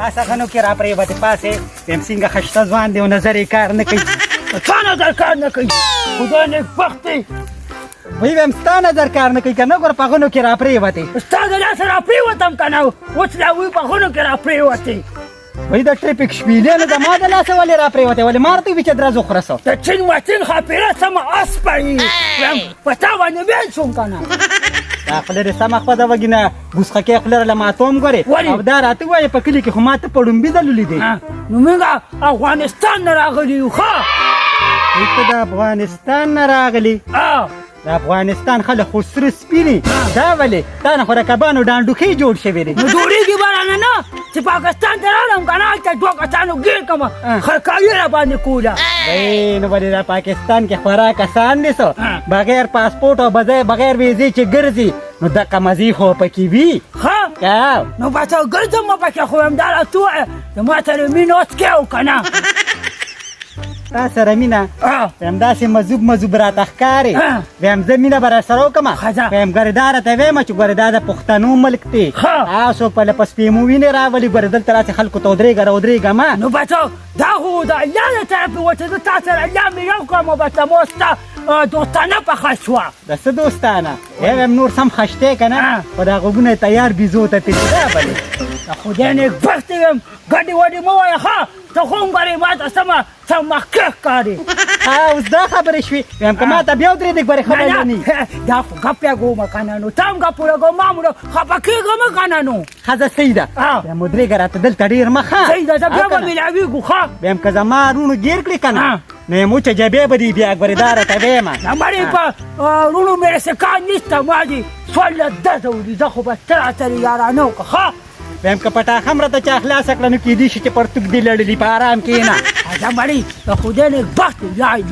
پاسه غنو کې را پرېوتې پاسې ویم څنګه خشته ځوان دی او نظر یې کار نه کوي. تا نظر کار نه کوي خدای نیکبخت دی. وی ویم ستا نظر کار نه کوي که نه ګوره په غنو کې را پرېوتې. ستا د لاسه را پرېوتم که نه اوس دا وی په غنو کې را پرېوتې. وی د ټریفیک شپېلې نه د ما د لاسه ولې را پرېوتې ولې ما ورته وي چې درز وخورسو. د چین مچین خاپېره سمه اس پړي په تا باندې بېل شوم که نه. دا خوله دې سمه خپه ده وږي نه بوسخکۍ خوله راله ماتوم ګورې او دا راته ووایې په کلي کې خو ما ته په ړومبي ځل ولیدې. نو موږ افغانستان نه راغلي یو ښه. ته د افغانستان نه راغلي؟ د افغانستان خلک خو سره سپینې دا ولې تا نه خو د کبانو ډانډوکۍ جوړ شوي دي. نو جوړېږي به رانه نه چې پاکستان ته راغلم که نه هلته دوه کسانو ګیر کړمه خرکاري را باندې کوله. نو ولې دا پاکستان کې خورا کسان دي څو بغیر پاسپورټ او بغیر ویزې چې ګرځي نو دغه مزې خو پکې وي. ښه نو بچه ګرځم مه پکې خو یم دا راته ووایه چې ما سره مینه اوس کې او که نه. تا سره مینه ویم داسې مذوب راته ښکارې ویم زه مینه به را سره وکړمه ویم ګورې دا راته ویمه چې ګورې دا د پښتنو ملک دی تاسو په په سپېمو وینې راولي ګورې دلته راسې خلکو ته ودرېږه را ودرېږه. نو بچه دا خو د الله له طرفې وه چې زه تا سره الله مې یو کړم بچه ما ستا دوستانه پخه شوه. د څه دوستانه ویم نور سم خشتی که نه خو دا غوږونه تیار بیزو ته تېري دا بلې د خدای نیکبختې یم ګډې وډې مه وایه ښه ته خو هم ګورې ما ته سمه مخکې ښکارې. اوس دا خبرې شوې ویم که ما ته بیا ودرېدې ګورې ښه به نه دا خو ګپ لګومه که نه نو ته هم ګپ ولګوه ما هم خفه کېږمه که نه نو ښځه صحیح ده ویم ودرېږه راته دلته ډېر مه ښه صحیح ده زه بیا به مېلاوېږو ښه ویم که زما رونو ګیر کړې که نه نو یم وچه جبې به دي بیا ګورې دا راته ویمه مړې په رونو مې سکان نشته ما دې څوارلس ډزه ولي زه خو به ته راسره یارانه وکړه ښه. ویم که پټاخه هم راته چا خلاصه کړه نو کېدای شي چې پرتوګ دې لړلي په ارام کښېنه. زه مړې د خدای نیکبخت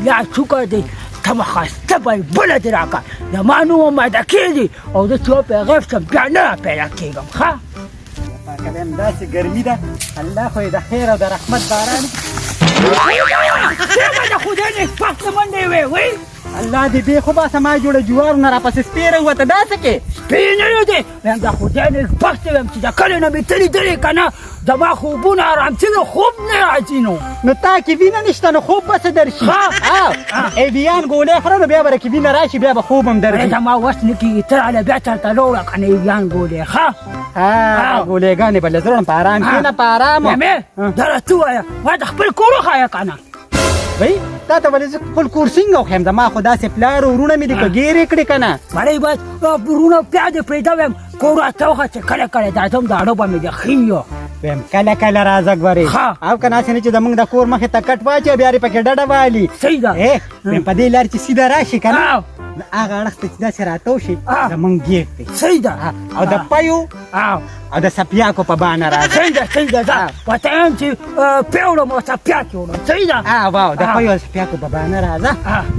یا شکر دی ته به ښایسته به بله دې راکړه زما نوم اماده کېږي او زه چې وپېغېب شم بیا نه را پیدا کېږم ښه. پاکه ویم داسې ګرمي ده الله خو یې د خیر او د رحمت باران د خدای نیکبخت منډې وې وی الله دې بې خو باسه ما جوړه جوارو نه راپسې سپېره ووته دا څه کې سپی نه یو دی ویم د خدای نیکبخت ویم چې د کلي نه مې تلي تلي که نه زما خوبونه ارام شوي خوب نه راځي نو تا کې وینه نشته نو خوب به څه درشي. ایویان ګولۍ خوره نو بیا به راکې وینه راشي بیا به خوب هم درځي. زما وس نه کېږي ته راله بیا چېرته لاړه که نه ایویان ګولۍ ښه ګولېګانې به له زړه په ارام کښېنه په ارامه دا راته ووایه ما د خپل کور وښایه که نه. وی تا ته ولې زه خپل کور څنګه وښیم زما خو داسې پلار او وروڼه مې دي که ګیرې کړې که نه مړی بس وروڼه بیا دې پرېږده ویم کور راته وښه چې کله کله درځم د اړو به مې د ښي ویم کله کله راځه ګورې او که ناسې نه چې زموږ د کور مخې ته کټ واچوه بیا یې پکې ډډه والي. صحیح ده ویم په دې لارې چې سیده راشي که نه هغه اړخ ته چې داسې راتاو شي زموږ ګیټ دی. صحیح ده او د پیو او د سپیاکو په بانه راځه. صحیح ده صحیح ده زه ورته یم چې پی وړم او سپیاک یې وړم. صحیح ده واو د پیو او سپیاکو په بانه راځه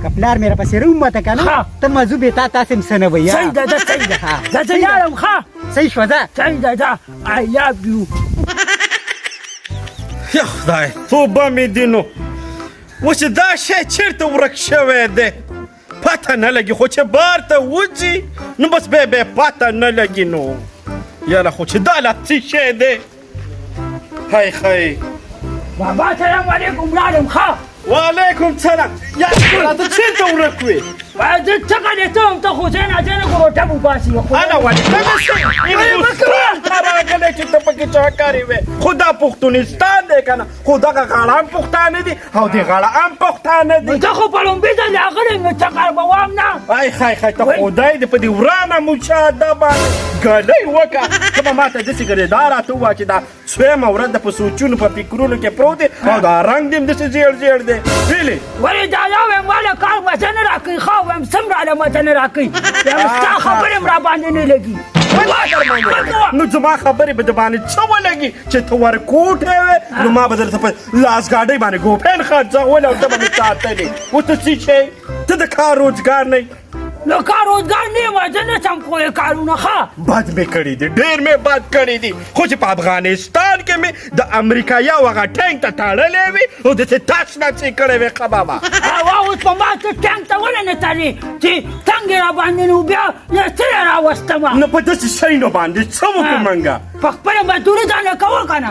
که پلار مې راپسې روومته که نه ته مذوب یې تاسې هم څه نه وایي. صحیح ده زه صحیح ده زه لاړم ښه صحیح شوه ځه صحیح ده ځه I love you. یا خدای توبه مې دي نو اوس دا شی چېرته ورک شوی دی پته نه لګي خو چې بار ته وځي نو بس بیا پته نه لګي نو یاره خو چې دا لا څه شی دی هی خی بابا سلام علیکم لاړم ښه. وعلیکم سلام یا ته چېرته ورک وې زه څنګه دې ته هم ته خو ځای نه ځای نه ګروټه وباسي انا ولې ته هندوستان ته راغلی چې ته پکې چاکارې وې خو دا پښتونستان دی که نه خو دغه غاړه هم پښتانه دي او دې غاړه هم پښتانه دي. زه خو په لومبي ځل راغلی یم نو چکر به وام نه. ای خی ته خدای دې په دې ورانه مچاده باندې ګلۍ وکړه ته به ما ته داسې ګرې دا راته ووایه چې دا څویمه ورځ ده په سوچونو په فکرونو کې پروت دی او دا رنګ دې هم داسې زیړ زیړ دی ویلې ولې دا یو یم واله کار مزه نه راکوي ښه ویم سم راله مزه نه راکوي یم ستا خبرې هم راباندې نه لګي. نو زما خبرې به د باندې څه ولګي چې ته ورکوټې وې نو ما به درته په لاسګاډۍ باندې ګوپین خرڅول او ته به مې ساتلې اوس ته څه شی ته د کار روزګار نه نو کار روزګار نه ما زه نه سم کولی کارونه ښه بد مې کړي دي ډېر مې بد کړي دي خو چې په افغانستان کې مې د امریکا یو هغه ټینک ته تړلی وي او داسې تاش نڅې کړی وې ښه بابا اوس په ما ته ټینک ته ولې نه تړې چې ټنګ یې راباندې نو بیا څه یې راوستمه نه په داسې شیانو باندې څه وکړو منګه په خپله مزدوري ځانله کوه که نه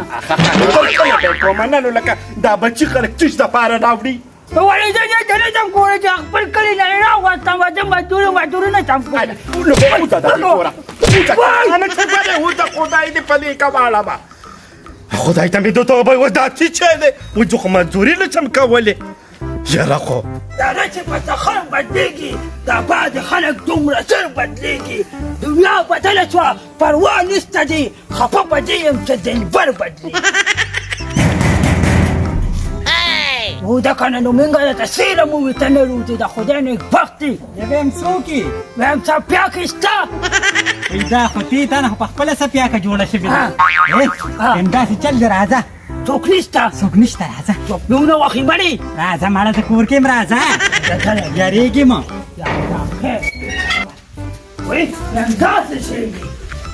کومنلو لکه دا بچي خلک چیش دپاره راوړي ولې زه دې ته نه شم کولی چې خپل کلي نه یې راوستم زه مزدوري نه شم کولی وځه داسې کوره وځه خدای دې پلې کواړه به خدای ته مې د توبه و دا څه شی دی و زه خو مزدوري نه شم کولی یاره خو دا نه چې په سخن بدلېږي دا بعضې خلک دومره ژر بدلېږي دنیا بدله شوه پروا نشته دی خفه به دې یم چې دلبر بدلېږي او دا کنه نو منګه د تسیره مو وي ته نه روځي د خدای نیکبخت دی ویم څوک یې ویم څپیاکې شته دا خو تی تا نه خو په خپله څپیاکه جوړه شوې ده ویم داسې چل دی راځه څوک نشته څوک نشته راځه څوک نونه وخې مړې راځه ماړه ته کور کې یم راځه یارېږم وی ویم داسې شی دی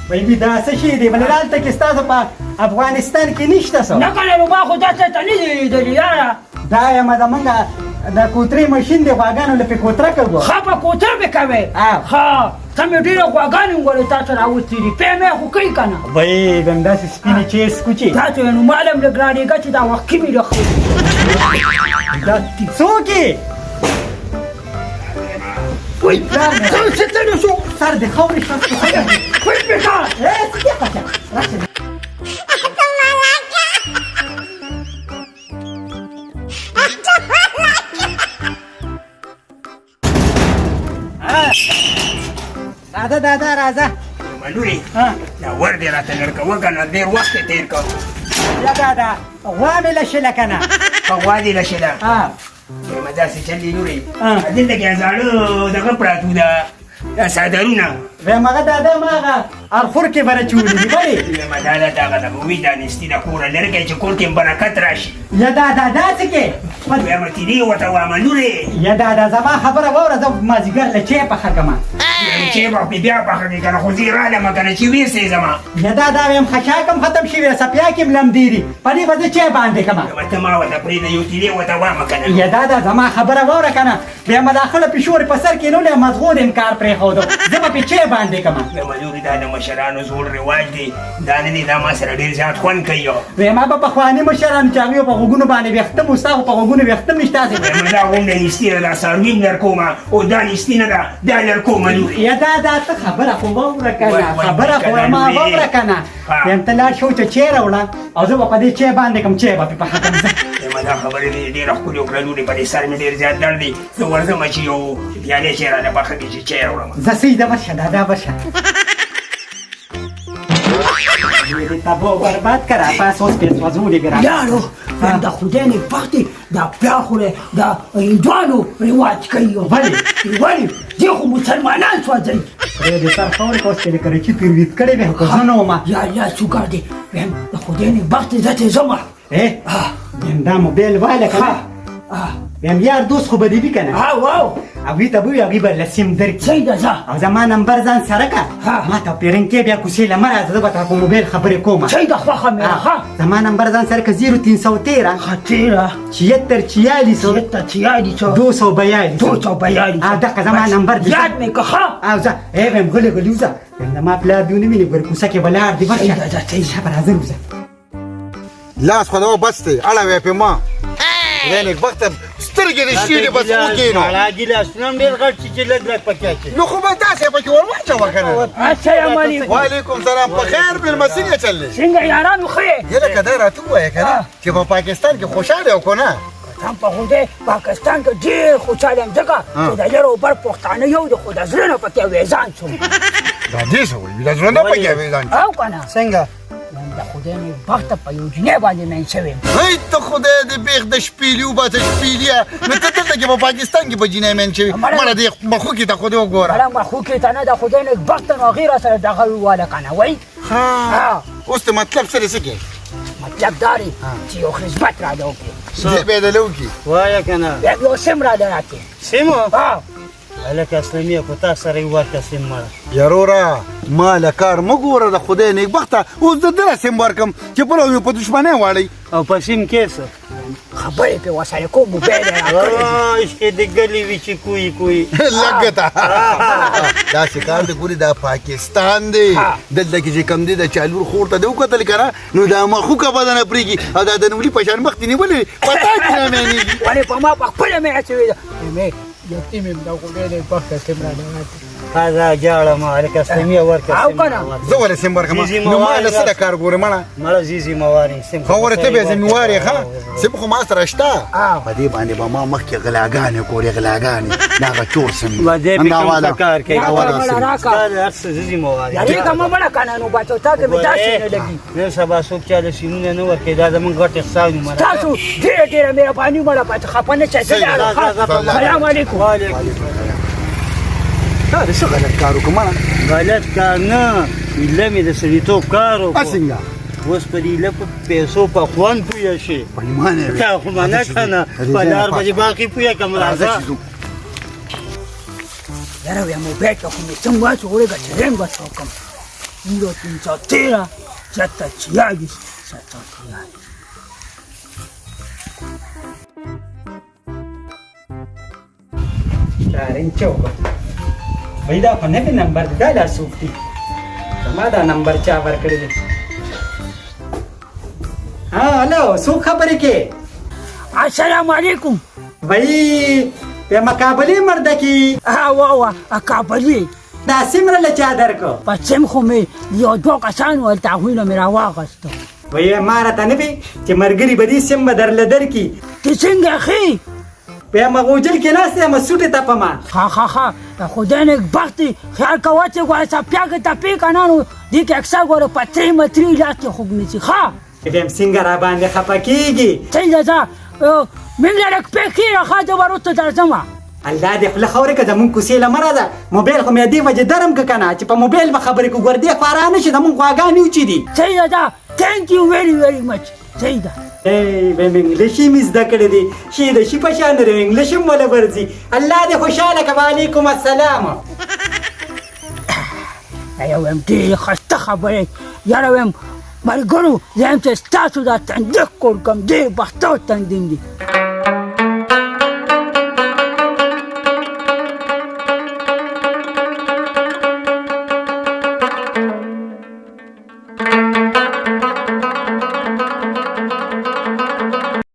وایي دا څه شی دی بلې دلته کې ستاسو په افغانستان کې نشته څه نه کنه نو ما خو داسې ته نه دی لیدلي یاره دا یم زمونږ د کوترې ماشین دی غواګانو له پې کوتره کوو ښه په کوتره مې کوې ښه ته مې ډېره غواګانې وګورې تا ته راوستې دي پې مې خو کوي که نه وایي ویم داسې سپینې چې سکوچې دا ته نو معلم لږ راډېږه چې دا وختي مې رخې دا څوک یې وای څه نه شو سر د خاورې شو پټ مې کا راځه دادا راځه منوري دا ور دې راته لړکوه که نه ډېر وخت یې تېر کړ یا دادا غوا مې لشله که نه په غوا دې لشله وایم داسې چل دې نورې دلته کې زاړه دغه پراتو دا څادرونه ویم هغه دادا ما هغه ارخور کې به راچولي دي ولې وایم دا دغه د موي دا نستي د کوره لرې کړئ چې کور کې برکت راشي یا دادا داسې کې وایم تیرې ورته وایم نورې یا دادا زما خبره واوره زه مازدیګر له چای پخه کړمه چې به مې بیا پخه کړې که نه خو زه یې رالمه که نه چې ویسې زما یا دادا ویم خشاک هم ختم شوي څپیاک هم لمدې دي په دې به زه چای باندې کړمه ته ما ورته پرېږده یو تیرې ورته وایم که نه یا دادا زما خبره واوره که نه بیا مداخله پیشورې په سر کې نو له مزغو د انکار پرېښودو زه به پې چای باندې کړمه وایم نورې دا د مشرانو زوړ رواج دی دا نه دی دا ما سره ډېر زیات خوند کوي ویم به پخواني مشرانو چې هغوی په غوږونو باندې ویښته مو ستا خو په غوږونو ویښته م نشته وایم دا غونډه نیستي نه ده څاروي م لرکومه او دا نیستي نه ده دا لرکومه نورې یا دادا ته خبره خو واوره که نه خبره خو ما واوره که نه ویم ته لاړ شو چې چای راوړه او زه به په دې چای باندې کوم چای به پې پخه کړم زه وایم دا خبرې دې ډېره ښکلې وکړه نورې په دې سر مې ډېر زیات درد دی زه ورځم چې یو پیالې چای راله پخه کړي چې چای راوړم زه سیده ورشه دادا ورشه تبو برباد کرا پاس اوس په سوځولې ګرا یارو دا خدای نیکبخت دی دا پراخوره دا هندوانو رواج کوي ولې دې خو مسلمانان سوځوي د سر خاورې په اوس کې د کراچي ترویت کړی وی خو زه نه وم یا الله شکر دی ویم د خدای نیکبخت دی زه ته ځمه ویم دا موبایل واله که نه ویم یار دوست خو به دې وي که نه واو هغوی ته به وي هغوی به له سیم درکړي صحیح ده ځه او زما نمبر ځان سره که ما ته پیرنګې بیا کوڅې له مه راځه زه به تا په موبایل خبرې کوم صحیح ده خوښه مې ده زما نمبر ځان سره که 0313 خطیره 76 دغه زما نمبر دی یاد مې که ښه او زه ویم غلی غلی وځه زما پلار دې ونه ویني ګورې کوڅه کې ولاړ دی ورشه ښه به راځه وځه لاس خو دا بس دی اړه وی په ما خدای نیکبخت سترګې دې شیدې بس وکړي نو ګیلاسونه هم ډېر غټ چې لږ لږ پکې اچوي نو خو به داسې پکې ور واچوه که نه السلام علیکم وعلیکم سلام په خیر مېلمستون یې چل دی څنګه یارانو ښه یې یې لکه دی راته ووایه که نه چې په پاکستان کې خوشحاله یو که نه هم په خدای پاکستان کې ډېر خوشحاله یم ځکه چې د لر او بر پښتانه یو د خو د زړه نه پکې ویزان شوم دا دې څه وایي د زړه نه پکې ویزان او که نه څنګه د خدای نیکبخته په یو جنۍ باندې مین شوی یم هی ته خدای دې بیخ د شپېلي وباسه شپېلیه نو ته دلته کې په پاکستان کې په جینۍ مین شوي مړه دې مخو کې ته خدای وګوره مړه مخو کې ته نه د خدای نیکبخته نو هغې را سره دغه وواله که نه وایي اوس ته مطلب سره څه کوې مطلب دا دی چې یو خدمت راله وکړي دې به یې دله وکړي وایه که نه یو سیم راله راکړي سیم هلکه اسلامي په تا سره یې ورکړه سیم مړه یارورا ما له کار مه ګوره د خدای نیکبخته اوس د ده له سیم ورکړم چې بله یو په دشمنۍ واړئ او په سیم کې څه خبرې پې ورسره کوم موبایل یې راکړی دی. عشق دې ګلې وي چې کوی لږه ته داسې کار دی ګورې دا پاکستان دی دلته کې چې کم دی د چالور خور ته دې وکتل که نه نو دا مخوکه به نه پرېږي او دا د نملي په شان مخ دې نیولې په تا کې نه مینېږي ولې په ما په خپله مې اچوې ده مې یتیم یم د خدای نیکبخته سیم رانه هذا جاړه ما هلکه اسلامي ورکړه او سیم کنه. ورکړه. زه ولې سیم ورکړم نو ما له څه د کار ګورې مړه مړه زیزي مواري سیم خبره ته بیا ذمهوار یې ښه سیم خو ما سره شته او. په دې باندې به ما مخکې غلاګانې کولې غلاګانې دا هغه چور سیم و دې په کوم کار کوي دا والا مړه سیم. راکړه ستا د هر څه زیزي مواري یارېږه مه مړه کنه نو بچو تا ته مې داسې نه لګي نن سبا څوک چاله سیمونه نه ورکوي دا زمونږ غټ احسان وي تاسو ډېره ډېره مهرباني مړه بچو خفه نه شئ صحیح. سلام علیکم دا دې څه غلط کار وکړو مړه غلط کار نه ایله مې د سړیتوب کار وکړو څنګه اوس پر ایله په پیسو په خوند پوه شي پښیمانه تا خو منه کنه په لار باندې باقي پوه کم راځه یاره ویا موبایل کې خو مې څنګه واچولې چې رنګ بس وکړم 0 چارین چوکو وای دا په نوی نمبر دی دا لا څوک دی زما دا نمبر چا ورکړی دی ها هلو څوک خبرې کې السلام علیکم وای په مقابلې مرده کې وا کابلي دا سیمره له چا درکو په سیم خو مې یو دوه کسان ولته هغوی نه مې راواخیستو وای ما راته نه وي چې ملګري به دې سیم به درله درکړي ته څنګه ښې په مغوجل کې ناست یم سوټې ته په ما ها خدای نیکبخت دی خیال کوه چې ګوره سپیا کې تپې که نه نو دې کې اکثر ګوره پترې مترې لاس کې خوږ نیسي ښه ویم څنګه را باندې خفه کېږي څنګه ځه موږ لږ پې کېږه ښه زه به وروسته درځم الله دې خوله خورې که زمونږ کوڅې له مه راځه موبایل خو مې دې وجې درم که که نه چې په موبایل به خبرې کړو ګوره دې خوا را نه شي زمونږ غواګانې وچې دي څنګه ځه thank you very very much څنګه ویم انګلیشي مې زده کړی دی شي د شي په شان دی انګلیش هم وله ورځي الله دې خوشحاله که وعلیکم السلام یا ویم ډېرې ښایسته خبرې یاره ویم ملګرو زه یم چې ستاسو دا تندیق کور کوم ډېر بختور تنظیم دی